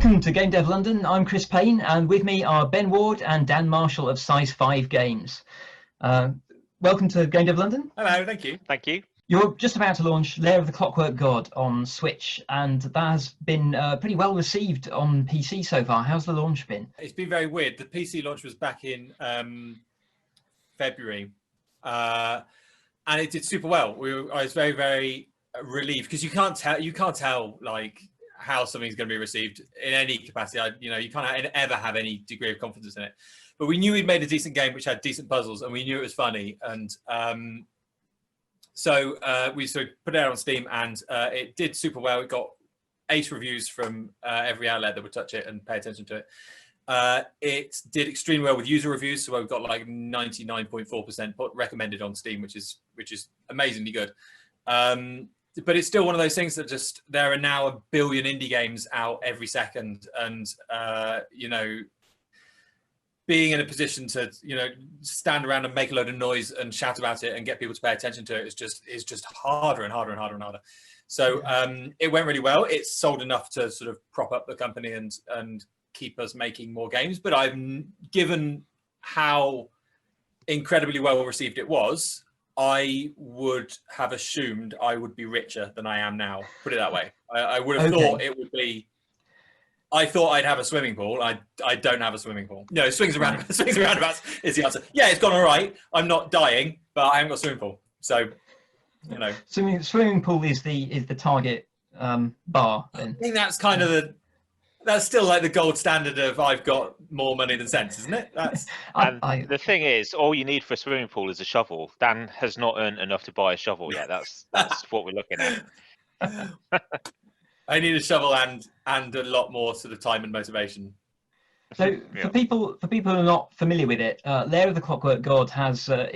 Welcome to Game Dev London. I'm Chris Payne, and with me are Ben Ward and Dan Marshall of Size 5 Games. Welcome to Game Dev London. Hello, thank you. Thank you. You're just about to launch Lair of the Clockwork God on Switch, and that has been pretty well received on PC so far. How's the launch been? It's been very weird. The PC launch was back in February, and it did super well. I was very, very relieved because you can't tell like how something's going to be received in any capacity. You can't ever have any degree of confidence in it. But we knew we'd made a decent game which had decent puzzles, and we knew it was funny. And so we sort of put it out on Steam, and it did super well. It got 8 reviews from every outlet that would touch it and pay attention to it. It did extremely well with user reviews, so we've got like 99.4% recommended on Steam, which is amazingly good. But it's still one of those things that just, there are now 1 billion indie games out every second, and being in a position to stand around and make a load of noise and shout about it and get people to pay attention to it is just harder and harder and harder and harder. So it went really well. It's sold enough to sort of prop up the company and keep us making more games. But given how incredibly well received it was, I would have assumed I would be richer than I am now. Put it that way. I would have thought it would be. I thought I'd have a swimming pool. I don't have a swimming pool. No, swings and roundabouts is the answer. Yeah, it's gone all right. I'm not dying, but I haven't got a swimming pool. So, Swimming pool is the target bar. Then. I think that's kind of that's still like the gold standard of I've got more money than sense, isn't it? The thing is, all you need for a swimming pool is a shovel. Dan has not earned enough to buy a shovel yet. That's what we're looking at. I need a shovel and a lot more sort of time and motivation. So for people who are not familiar with it, Lair of the Clockwork God has a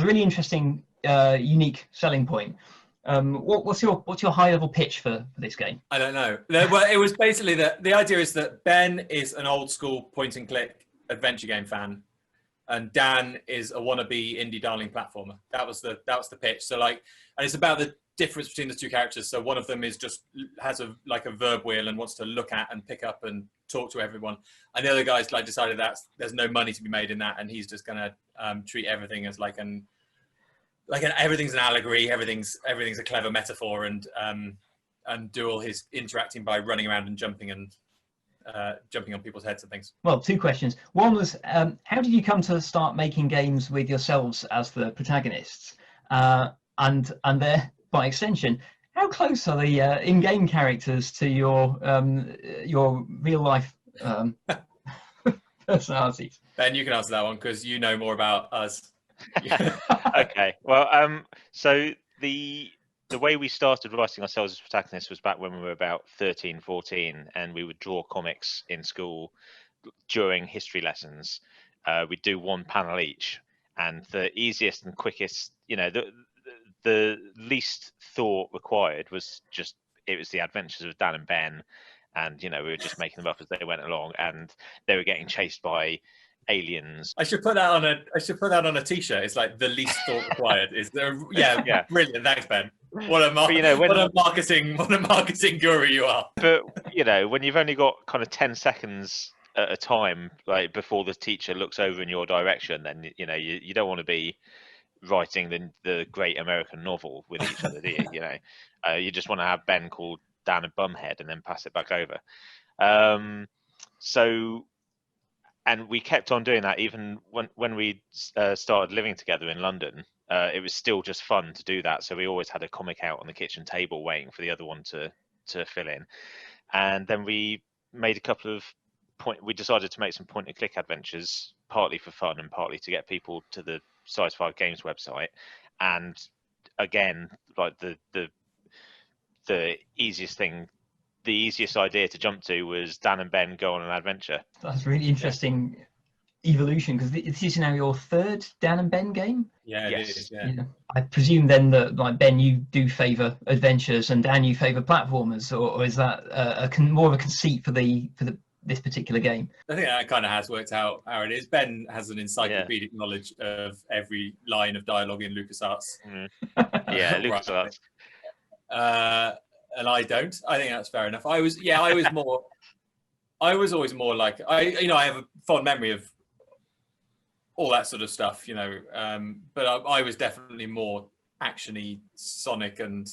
really interesting, unique selling point. What's your high level pitch for this game? I don't know. Well, it was basically the idea is that Ben is an old school point and click adventure game fan, and Dan is a wannabe indie darling platformer. That was the pitch. So and it's about the difference between the two characters. So one of them has a verb wheel and wants to look at and pick up and talk to everyone, and the other guy's decided that there's no money to be made in that, and he's just gonna treat everything as everything's an allegory, everything's a clever metaphor, and do all his interacting by running around and jumping on people's heads and things. Well, 2 questions. One was, how did you come to start making games with yourselves as the protagonists? And there, by extension, how close are the in-game characters to your real life personalities? Ben, you can answer that one because you know more about us. Okay. Well, so the way we started writing ourselves as protagonists was back when we were about 13, 14, and we would draw comics in school during history lessons. We'd do 1 panel each, and the easiest and quickest, the least thought required was the adventures of Dan and Ben, and we were just making them up as they went along, and they were getting chased by aliens. I should put that on a t-shirt. It's like the least thought required. Is there? Yeah. Brilliant. Thanks, Ben. What a marketing guru you are. But when you've only got kind of 10 seconds at a time, before the teacher looks over in your direction, then you don't want to be writing the great American novel with each other, do you? You just want to have Ben called Dan and Bumhead and then pass it back over. And we kept on doing that even when we started living together in London. It was still just fun to do that. So we always had a comic out on the kitchen table waiting for the other one to fill in. And then we made we decided to make some point and click adventures, partly for fun and partly to get people to the Size 5 Games website. And again, the easiest idea to jump to was Dan and Ben go on an adventure. That's really interesting evolution, because this is now your 3rd Dan and Ben game. Yeah, yes. It is. Yeah. I presume then that Ben, you do favour adventures, and Dan, you favour platformers, or is that more of a conceit for this particular game? I think that kind of has worked out how it is. Ben has an encyclopedic knowledge of every line of dialogue in LucasArts. Yeah, LucasArts. And I don't. I think that's fair enough. I was more I was always more like I have a fond memory of all that sort of stuff, but I was definitely more actiony Sonic and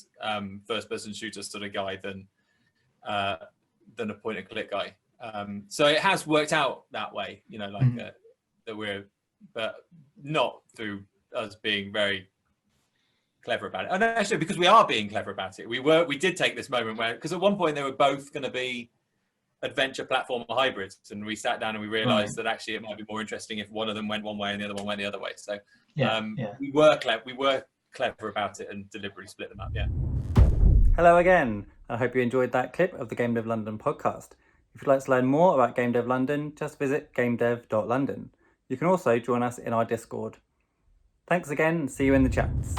first-person shooter sort of guy than a point-and-click guy. So it has worked out that way, that we're, but not through us being very clever about it. And actually, because we are being clever about it, we did take this moment where, because at one point they were both going to be adventure platform hybrids, and we sat down and we realized that actually it might be more interesting if one of them went one way and the other one went the other way. So we were clever about it and deliberately split them up. Yeah. Hello again. I hope you enjoyed that clip of the Game Dev London podcast. If you'd like to learn more about Game Dev London, just visit gamedev.london. You can also join us in our Discord. Thanks again, and see you in the chats.